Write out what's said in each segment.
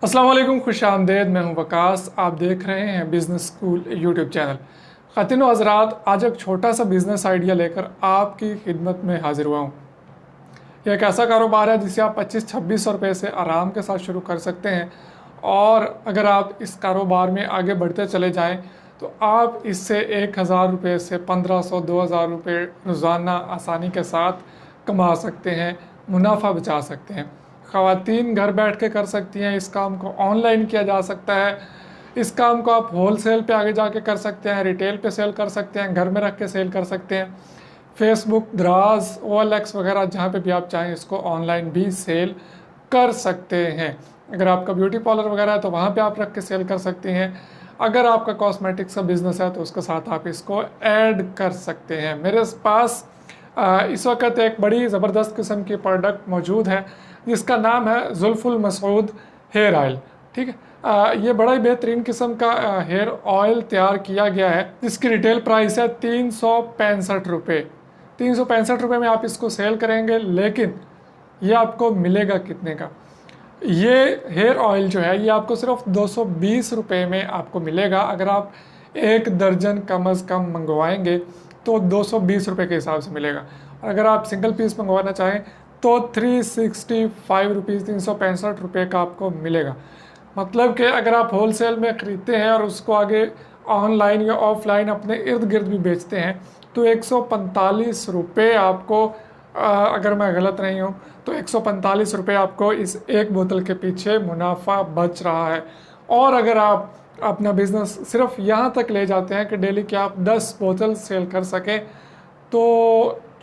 अस्सलाम वालेकुम, खुश आमदेद। मैं हूं वकास। आप देख रहे हैं बिजनेस स्कूल यूट्यूब चैनल। ख़वातीन व हज़रात, आज एक छोटा सा बिज़नेस आइडिया लेकर आपकी खिदमत में हाजिर हुआ हूं। यह एक ऐसा कारोबार है जिसे आप 25-26 रुपये से आराम के साथ शुरू कर सकते हैं, और अगर आप इस कारोबार में आगे बढ़ते चले जाएं तो आप इससे 1000 रुपये से 1500-2000 रुपये रोज़ाना आसानी के साथ कमा सकते हैं, मुनाफा बचा सकते हैं। ख़वातीन घर बैठ के कर सकती हैं, इस काम को ऑनलाइन किया जा सकता है। इस काम को आप होल सेल पे आगे जाके कर सकते हैं, रिटेल पे सेल कर सकते हैं, घर में रख के सेल कर सकते हैं। फेसबुक, द्राज, OLX वगैरह जहाँ पे भी आप चाहें इसको ऑनलाइन भी सेल कर सकते हैं। अगर आपका ब्यूटी पार्लर वगैरह है तो वहाँ पे आप रख के सेल कर सकते हैं। अगर आपका कॉस्मेटिक्स का बिज़नेस है तो उसके साथ आप इसको ऐड कर सकते हैं। मेरे पास इस वक्त एक बड़ी ज़बरदस्त किस्म की प्रोडक्ट मौजूद है जिसका नाम है जुल्फुल मसूद हेयर ऑयल। ठीक है, ये बड़ा ही बेहतरीन किस्म का हेयर ऑयल तैयार किया गया है जिसकी रिटेल प्राइस है 365 रुपये। 365 रुपये में आप इसको सेल करेंगे, लेकिन ये आपको मिलेगा कितने का? ये हेयर ऑयल जो है ये आपको सिर्फ 220 रुपये में आपको मिलेगा। अगर आप 1 दर्जन कम अज़ कम मंगवाएंगे तो 220 रुपये के हिसाब से मिलेगा, और अगर आप सिंगल पीस मंगवाना चाहें तो 365 रुपीज़ 365 रुपये का आपको मिलेगा। मतलब कि अगर आप होल सेल में ख़रीदते हैं और उसको आगे ऑनलाइन या ऑफलाइन अपने इर्द गिर्द भी बेचते हैं तो 145 रुपये आपको, अगर मैं गलत नहीं हूँ तो 145 रुपये आपको इस एक बोतल के पीछे मुनाफा बच रहा है। और अगर आप अपना बिज़नेस सिर्फ यहाँ तक ले जाते हैं कि डेली के आप 10 बोतल सेल कर सकें तो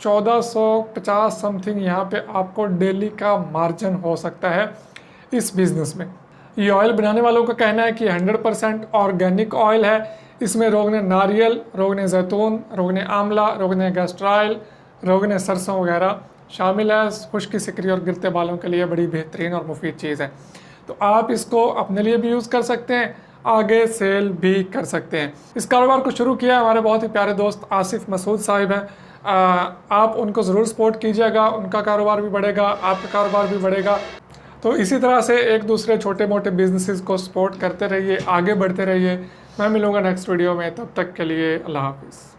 1450 समथिंग यहाँ पे आपको डेली का मार्जिन हो सकता है इस बिज़नेस में। ये ऑयल बनाने वालों का कहना है कि 100% ऑर्गेनिक ऑयल है। इसमें रोगने नारियल, रोगने जैतून, रोगने आंवला, रोगने गैस्ट्राइल, रोगने सरसों वगैरह शामिल है। खुश्की, सिकरी और गिरते बालों के लिए बड़ी बेहतरीन और मुफीद चीज़ है। तो आप इसको अपने लिए भी यूज़ कर सकते हैं, आगे सेल भी कर सकते हैं। इस कारोबार को शुरू किया हमारे बहुत ही प्यारे दोस्त आसिफ मसूद साहिब हैं। आप उनको ज़रूर सपोर्ट कीजिएगा, उनका कारोबार भी बढ़ेगा, आपका कारोबार भी बढ़ेगा। तो इसी तरह से एक दूसरे छोटे मोटे बिजनेसेस को सपोर्ट करते रहिए, आगे बढ़ते रहिए। मैं मिलूँगा नेक्स्ट वीडियो में, तब तक के लिए अल्लाह हाफिज़।